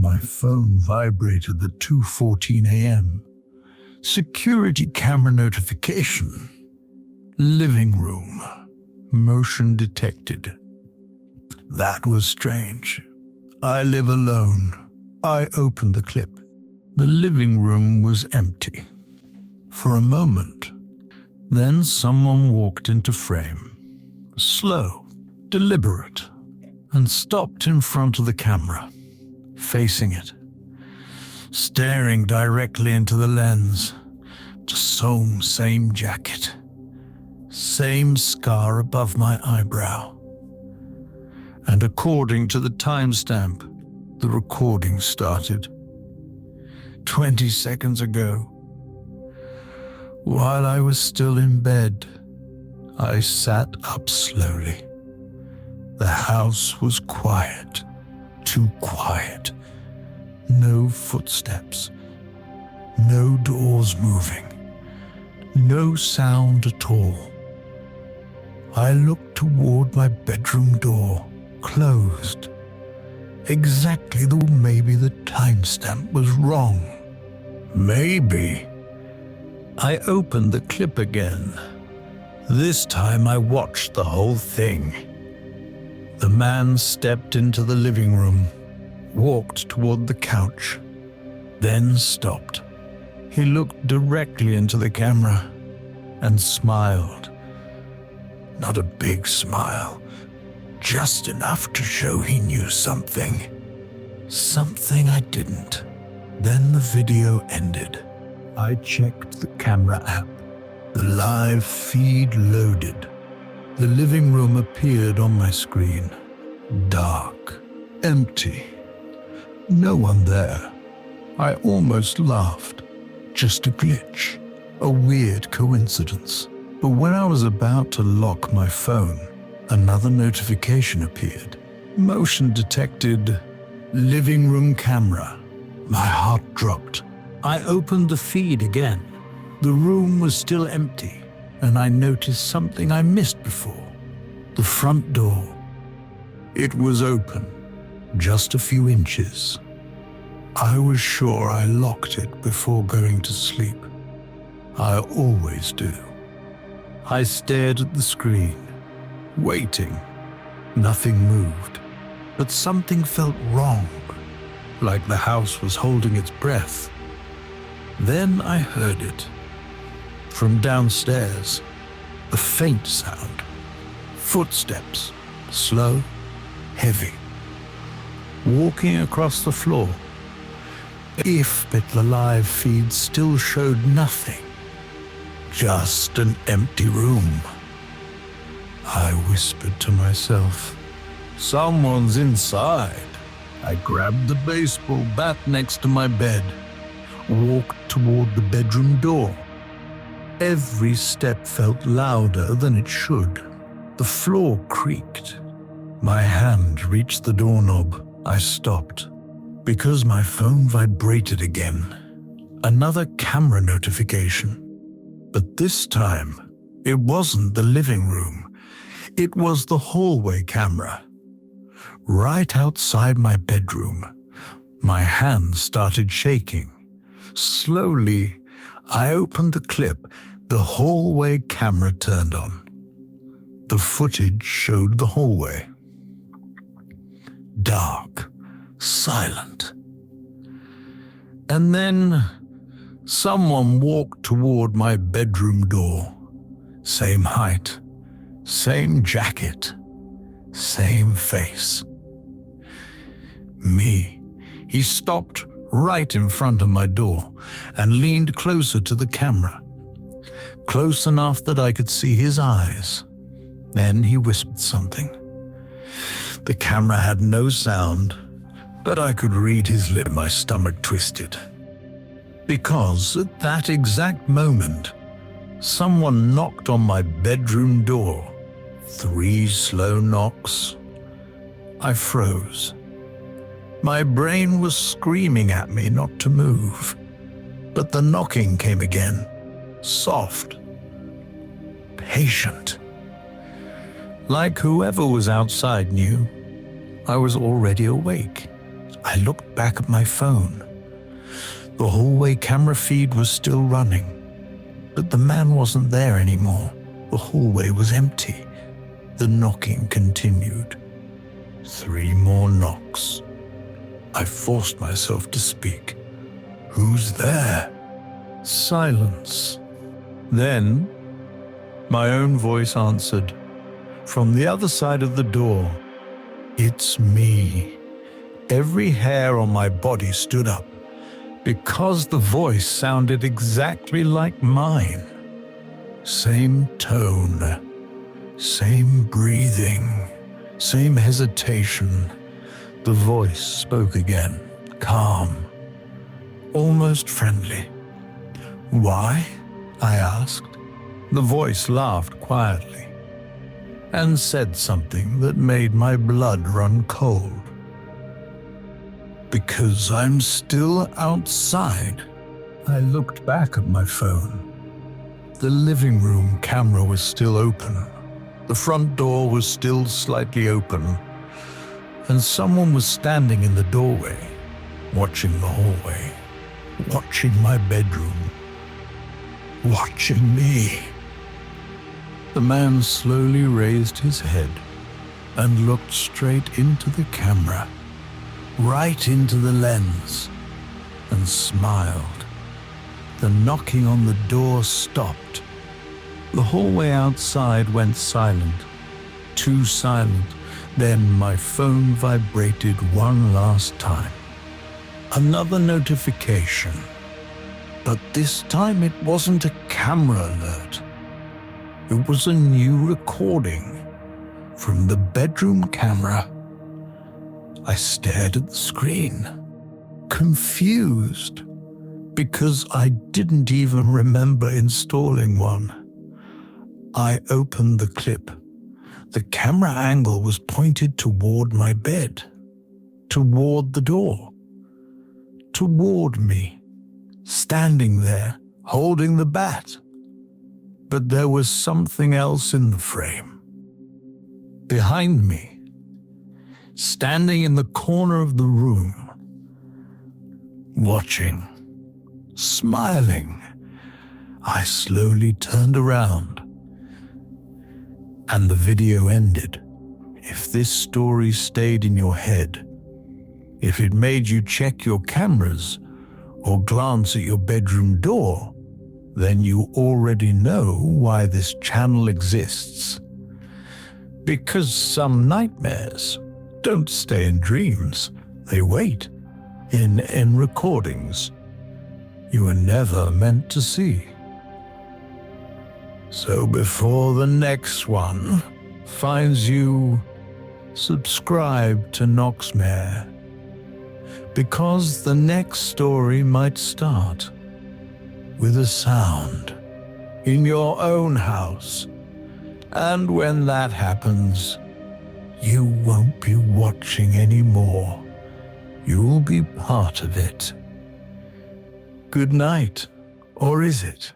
My phone vibrated at 2:14 a.m. Security camera notification. Living room. Motion detected. That was strange. I live alone. I opened the clip. The living room was empty. For a moment. Then someone walked into frame. Slow, deliberate, and stopped in front of the camera, facing it, staring directly into the lens. Same jacket, same scar above my eyebrow. And according to the timestamp, the recording started 20 seconds ago. While I was still in bed, I sat up slowly. The house was quiet, too quiet. No footsteps, no doors moving, no sound at all. I looked toward my bedroom door, closed. Exactly maybe the timestamp was wrong. Maybe. I opened the clip again. This time I watched the whole thing. The man stepped into the living room, walked toward the couch, then stopped. He looked directly into the camera and smiled. Not a big smile, just enough to show he knew something. Something I didn't. Then the video ended. I checked the camera app. The live feed loaded. The living room appeared on my screen. Dark, empty. No one there. I almost laughed. Just a glitch. A weird coincidence. But when I was about to lock my phone, another notification appeared. Motion detected. Living room camera. My heart dropped. I opened the feed again. The room was still empty, and I noticed something I missed before. The front door. It was open, just a few inches. I was sure I locked it before going to sleep. I always do. I stared at the screen, waiting. Nothing moved, but something felt wrong, like the house was holding its breath. Then I heard it. From downstairs, a faint sound. Footsteps, slow, heavy. Walking across the floor. But the live feed still showed nothing. Just an empty room. I whispered to myself, "Someone's inside." I grabbed the baseball bat next to my bed, walked toward the bedroom door. Every step felt louder than it should. The floor creaked. My hand reached the doorknob. I stopped. Because my phone vibrated again. Another camera notification. But this time, it wasn't the living room. It was the hallway camera. Right outside my bedroom. My hand started shaking. Slowly, I opened the clip. The hallway camera turned on. The footage showed the hallway. Dark, silent. And then someone walked toward my bedroom door. Same height, same jacket, same face. Me. He stopped right in front of my door and leaned closer to the camera. Close enough that I could see his eyes. Then he whispered something. The camera had no sound, but I could read his lips. My stomach twisted. Because at that exact moment, someone knocked on my bedroom door. 3 slow knocks. I froze. My brain was screaming at me not to move. But the knocking came again. Soft. Patient. Like whoever was outside knew I was already awake. I looked back at my phone. The hallway camera feed was still running, but the man wasn't there anymore. The hallway was empty. The knocking continued. 3 more knocks. I forced myself to speak. "Who's there?" Silence. Then, my own voice answered, from the other side of the door. "It's me." Every hair on my body stood up, because the voice sounded exactly like mine. Same tone, same breathing, same hesitation. The voice spoke again, calm, almost friendly. "Why?" I asked. The voice laughed quietly and said something that made my blood run cold. "Because I'm still outside." I looked back at my phone. The living room camera was still open. The front door was still slightly open, and someone was standing in the doorway, watching the hallway, watching my bedroom, watching me. The man slowly raised his head and looked straight into the camera, right into the lens, and smiled. The knocking on the door stopped. The hallway outside went silent, too silent. Then my phone vibrated one last time. Another notification. But this time it wasn't a camera alert. It was a new recording from the bedroom camera. I stared at the screen, confused, because I didn't even remember installing one. I opened the clip. The camera angle was pointed toward my bed, toward the door, toward me, standing there, holding the bat. But there was something else in the frame. Behind me, standing in the corner of the room, watching, smiling. I slowly turned around, and the video ended. If this story stayed in your head, if it made you check your cameras or glance at your bedroom door, then you already know why this channel exists. Because some nightmares don't stay in dreams, they wait in recordings you were never meant to see. So before the next one finds you, subscribe to Noxmare, because the next story might start with a sound in your own house. And when that happens, you won't be watching anymore. You'll be part of it. Good night, or is it?